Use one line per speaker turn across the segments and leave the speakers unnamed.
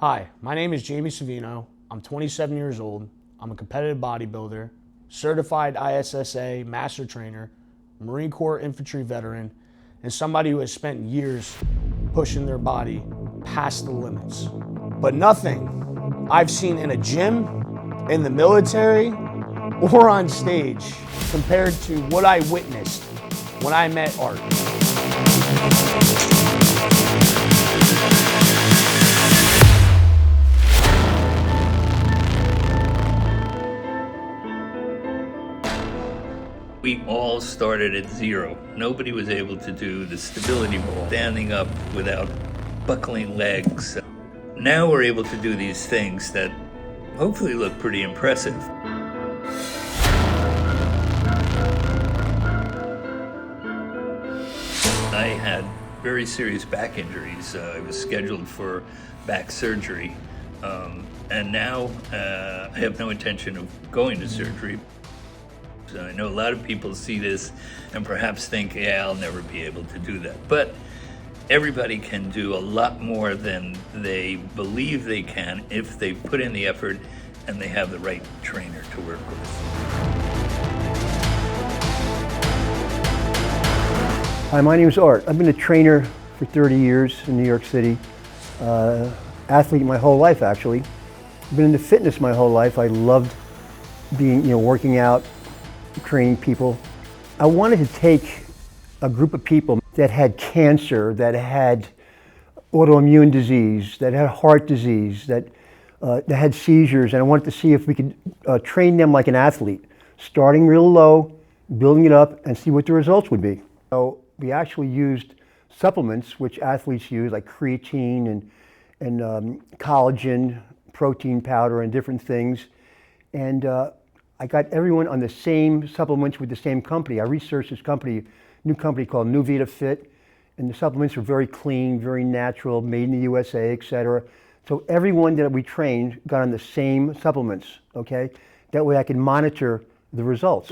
Hi, my name is Jamie Savino. I'm 27 years old. I'm a competitive bodybuilder, certified ISSA master trainer, Marine Corps infantry veteran, and somebody who has spent years pushing their body past the limits. But nothing I've seen in a gym, in the military, or on stage compared to what I witnessed when I met Art.
We all started at zero. Nobody was able to do the stability ball, standing up without buckling legs. Now we're able to do these things that hopefully look pretty impressive. I had very serious back injuries. I was scheduled for back surgery, and now I have no intention of going to surgery. So I know a lot of people see this and perhaps think, yeah, I'll never be able to do that. But everybody can do a lot more than they believe they can if they put in the effort and they have the right trainer to work with.
Hi, my name is Art. I've been a trainer for 30 years in New York City. Athlete my whole life, actually. I've been into fitness my whole life. I loved being, working out, training people. I wanted to take a group of people that had cancer, that had autoimmune disease, that had heart disease, that had seizures, and I wanted to see if we could train them like an athlete, starting real low, building it up, and see what the results would be. So we actually used supplements which athletes use, like creatine and collagen, protein powder, and different things. And I got everyone on the same supplements with the same company. I researched this company, new company called New Vita Fit, and the supplements were very clean, very natural, made in the USA, etc. So everyone that we trained got on the same supplements, okay? That way I could monitor the results.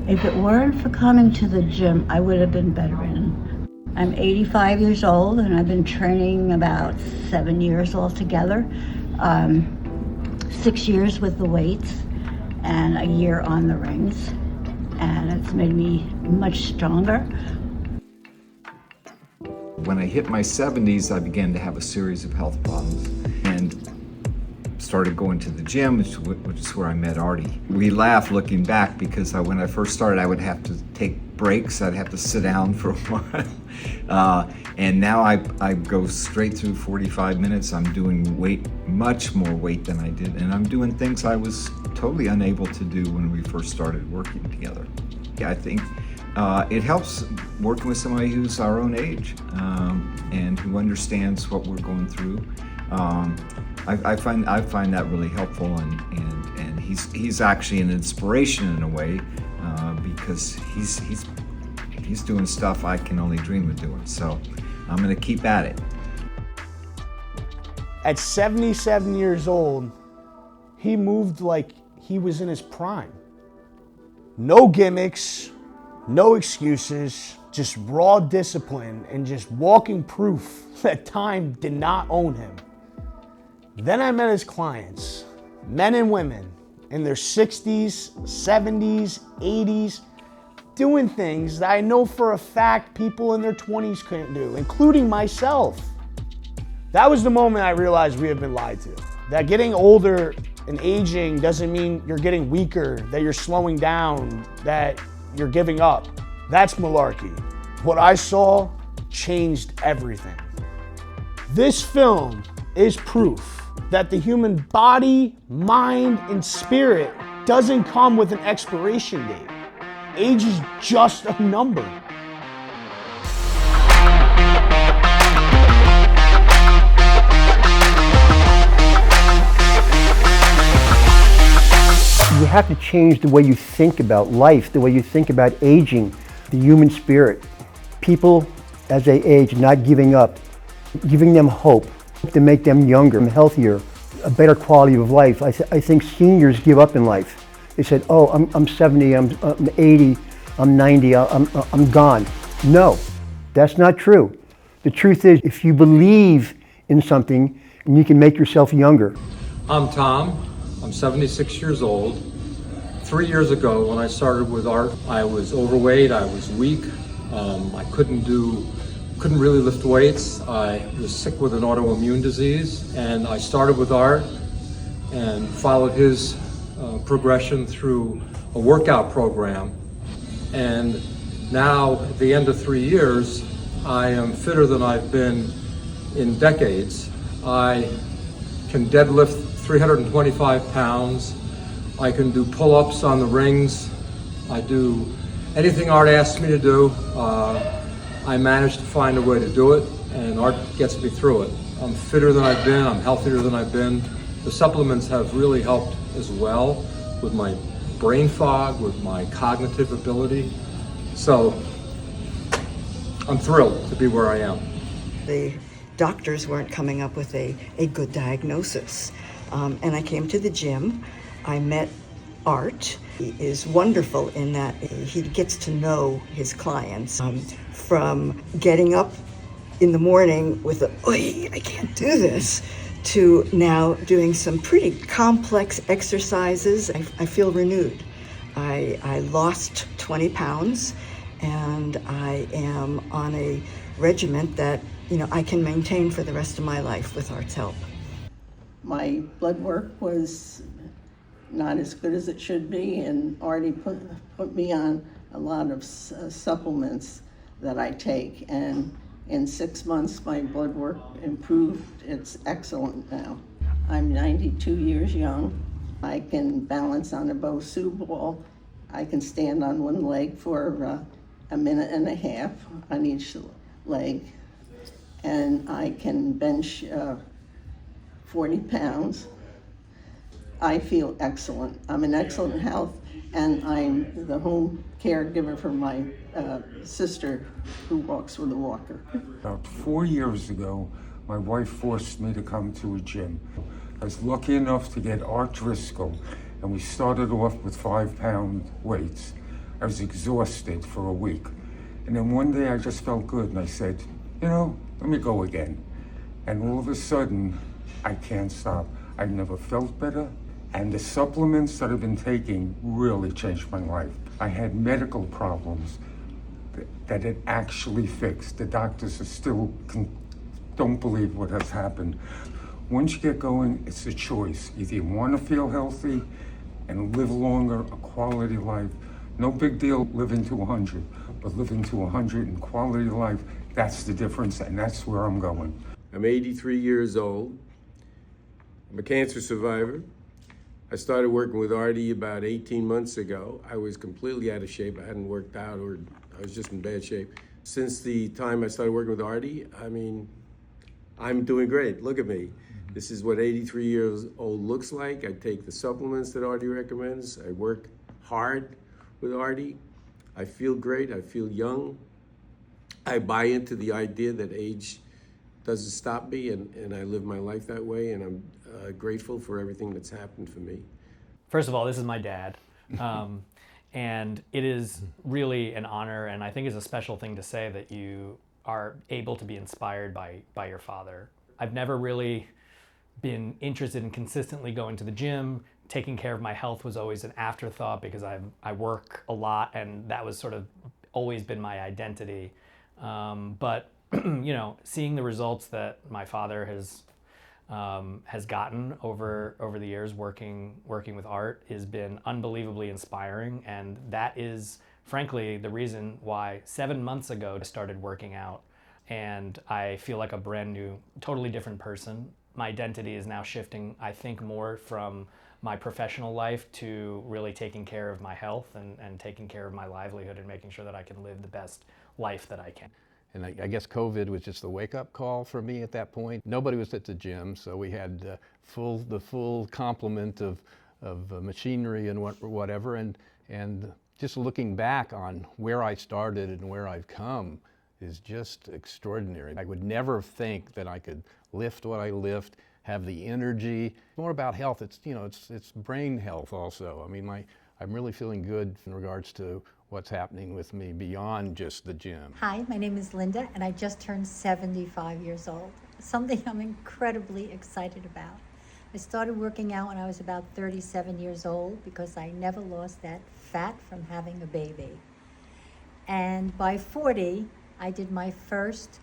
If it weren't for coming to the gym, I would have been bedridden. I'm 85 years old and I've been training about 7 years altogether. 6 years with the weights and a year on the rings, and it's made me much stronger.
When I hit my 70s, I began to have a series of health problems and started going to the gym, which is where I met Artie. We laugh looking back because when I first started, I would have to take breaks. I'd have to sit down for a while. And now I go straight through 45 minutes. I'm doing much more weight than I did. And I'm doing things I was totally unable to do when we first started working together. Yeah, I think it helps working with somebody who's our own age and who understands what we're going through. I find that really helpful, and he's actually an inspiration in a way because he's doing stuff I can only dream of doing. So I'm going to keep at it.
At 77 years old, he moved like he was in his prime. No gimmicks, no excuses, just raw discipline and just walking proof that time did not own him. Then I met his clients, men and women in their 60s, 70s, 80s, doing things that I know for a fact people in their 20s couldn't do, including myself. That was the moment I realized we have been lied to. That getting older and aging doesn't mean you're getting weaker, that you're slowing down, that you're giving up. That's malarkey. What I saw changed everything. This film is proof that the human body, mind, and spirit doesn't come with an expiration date. Age is just a number.
You have to change the way you think about life, the way you think about aging, the human spirit. People, as they age, not giving up, giving them hope to make them younger and healthier, a better quality of life. I think seniors give up in life. They said, oh, I'm 70, I'm 80, I'm 90, I'm gone. No, that's not true. The truth is, if you believe in something, and you can make yourself younger.
I'm Tom. I'm 76 years old. 3 years ago, when I started with art, I was overweight, I was weak, I couldn't really lift weights. I was sick with an autoimmune disease, and I started with art and followed his progression through a workout program. And now, at the end of 3 years, I am fitter than I've been in decades. I can deadlift 325 pounds. I can do pull-ups on the rings. I do anything Art asks me to do. I manage to find a way to do it, and Art gets me through it. I'm fitter than I've been. I'm healthier than I've been. The supplements have really helped as well with my brain fog, with my cognitive ability. So I'm thrilled to be where I am.
The doctors weren't coming up with a good diagnosis. And I came to the gym. I met Art. He is wonderful in that he gets to know his clients. From getting up in the morning with "Oy, I can't do this," to now doing some pretty complex exercises. I feel renewed. I lost 20 pounds, and I am on a regimen that I can maintain for the rest of my life with Art's help.
My blood work was not as good as it should be, and Artie put me on a lot of supplements that I take, and in 6 months my blood work improved. It's excellent now. I'm 92 years young. I can balance on a Bosu ball. I can stand on one leg for a minute and a half on each leg, and I can bench 40 pounds. I feel excellent. I'm in excellent health, and I'm the home caregiver for my sister who walks with a walker.
About 4 years ago, my wife forced me to come to a gym. I was lucky enough to get Art Driscoll, and we started off with 5-pound weights. I was exhausted for a week. And then one day I just felt good, and I said, let me go again. And all of a sudden, I can't stop. I've never felt better. And the supplements that I've been taking really changed my life. I had medical problems that it actually fixed. The doctors are still don't believe what has happened. Once you get going, it's a choice. Either you want to feel healthy and live longer, a quality life. No big deal living to 100, but living to 100 in quality life, that's the difference, and that's where I'm going.
I'm 83 years old. I'm a cancer survivor. I started working with Artie about 18 months ago. I was completely out of shape. I hadn't worked out, or I was just in bad shape. Since the time I started working with Artie, I'm doing great. Look at me. This is what 83 years old looks like. I take the supplements that Artie recommends. I work hard with Artie. I feel great. I feel young. I buy into the idea that age doesn't stop me, and I live my life that way, and I'm grateful for everything that's happened for me.
First of all, this is my dad, and it is really an honor, and I think it's a special thing to say that you are able to be inspired by your father. I've never really been interested in consistently going to the gym. Taking care of my health was always an afterthought because I work a lot, and that was sort of always been my identity. But seeing the results that my father has gotten over the years working with Art has been unbelievably inspiring, and that is frankly the reason why 7 months ago I started working out, and I feel like a brand new, totally different person. My identity is now shifting, I think, more from my professional life to really taking care of my health and taking care of my livelihood and making sure that I can live the best life that I can.
And I guess COVID was just the wake-up call for me at that point. Nobody was at the gym, so we had the full complement of machinery and whatever. And just looking back on where I started and where I've come is just extraordinary. I would never think that I could lift what I lift, have the energy. More about health. It's brain health also. I'm really feeling good in regards to what's happening with me beyond just the gym.
Hi, my name is Linda, and I just turned 75 years old, something I'm incredibly excited about. I started working out when I was about 37 years old because I never lost that fat from having a baby. And by 40, I did my first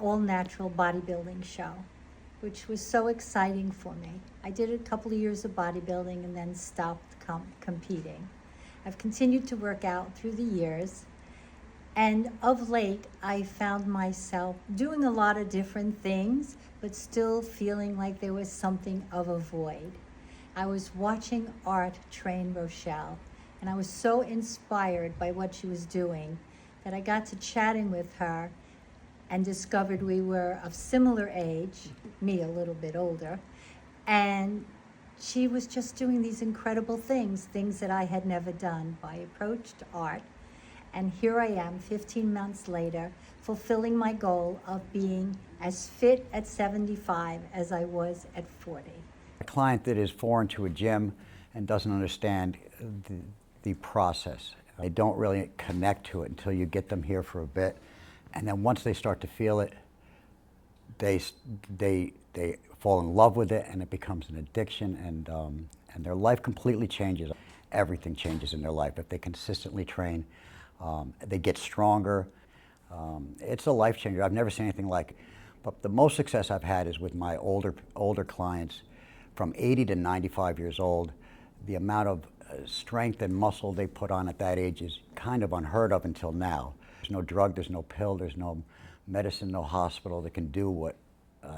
all-natural bodybuilding show, which was so exciting for me. I did a couple of years of bodybuilding and then stopped competing. I've continued to work out through the years, and of late, I found myself doing a lot of different things, but still feeling like there was something of a void. I was watching Art train Rochelle, and I was so inspired by what she was doing that I got to chatting with her and discovered we were of similar age, me a little bit older, and she was just doing these incredible things that I had never done. I approached Art, and here I am 15 months later, fulfilling my goal of being as fit at 75 as I was at 40.
A client that is foreign to a gym and doesn't understand the process. They don't really connect to it until you get them here for a bit. And then once they start to feel it, they fall in love with it, and it becomes an addiction, and their life completely changes. Everything changes in their life. If they consistently train, they get stronger. It's a life changer. I've never seen anything like it. But the most success I've had is with my older clients from 80 to 95 years old. The amount of strength and muscle they put on at that age is kind of unheard of until now. There's no drug, there's no pill, there's no medicine, no hospital that can do what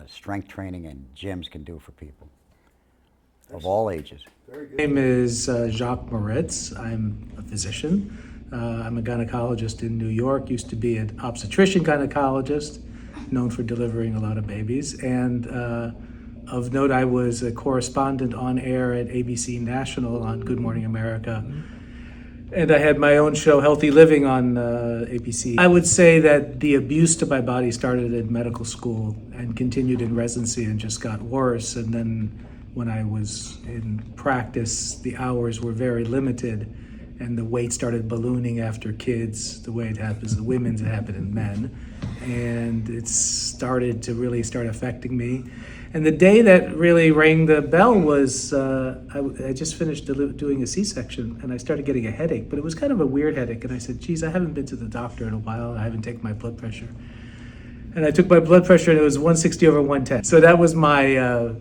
strength training and gyms can do for people of all ages.
My name is Jacques Moritz. I'm a physician. I'm a gynecologist in New York, used to be an obstetrician gynecologist, known for delivering a lot of babies. And of note, I was a correspondent on air at ABC National on Good Morning America. And I had my own show, Healthy Living, on ABC. I would say that the abuse to my body started in medical school and continued in residency and just got worse. And then when I was in practice, the hours were very limited, and the weight started ballooning after kids, the way it happens in women, it happened in men. And it started to really start affecting me. And the day that really rang the bell was, I just finished doing a C-section, and I started getting a headache, but it was kind of a weird headache. And I said, geez, I haven't been to the doctor in a while. I haven't taken my blood pressure. And I took my blood pressure, and it was 160 over 110. So that was my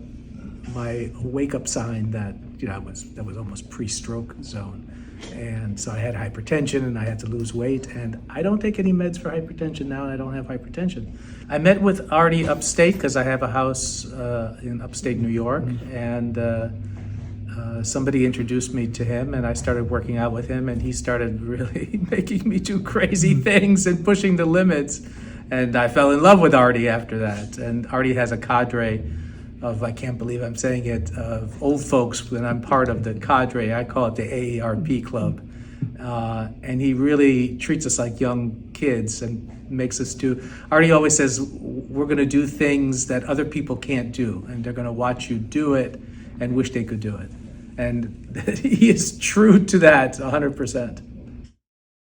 my wake-up sign that, that was almost pre-stroke zone. And so I had hypertension, and I had to lose weight, and I don't take any meds for hypertension now, and I don't have hypertension. I met with Artie upstate because I have a house in upstate New York, and somebody introduced me to him, and I started working out with him, and he started really making me do crazy things and pushing the limits, and I fell in love with Artie after that. And Artie has a cadre of, I can't believe I'm saying it, of old folks, and I'm part of the cadre. I call it the AARP club. And he really treats us like young kids and makes us do, Artie always says, we're gonna do things that other people can't do, and they're gonna watch you do it and wish they could do it. And he is true to that 100%.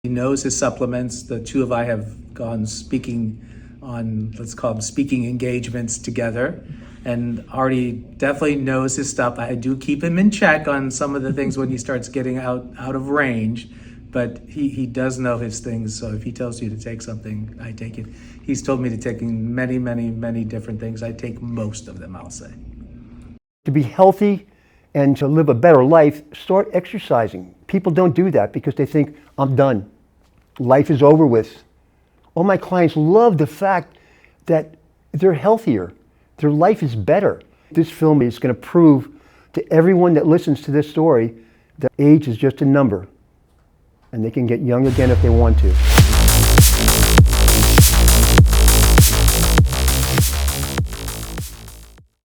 He knows his supplements. The two of I have gone speaking on, let's call them speaking engagements together. And Artie definitely knows his stuff. I do keep him in check on some of the things when he starts getting out of range, but he does know his things. So if he tells you to take something, I take it. He's told me to take many, many, many different things. I take most of them, I'll say.
To be healthy and to live a better life, start exercising. People don't do that because they think, I'm done. Life is over with. All my clients love the fact that they're healthier. Their life is better. This film is going to prove to everyone that listens to this story that age is just a number, and they can get young again if they want to.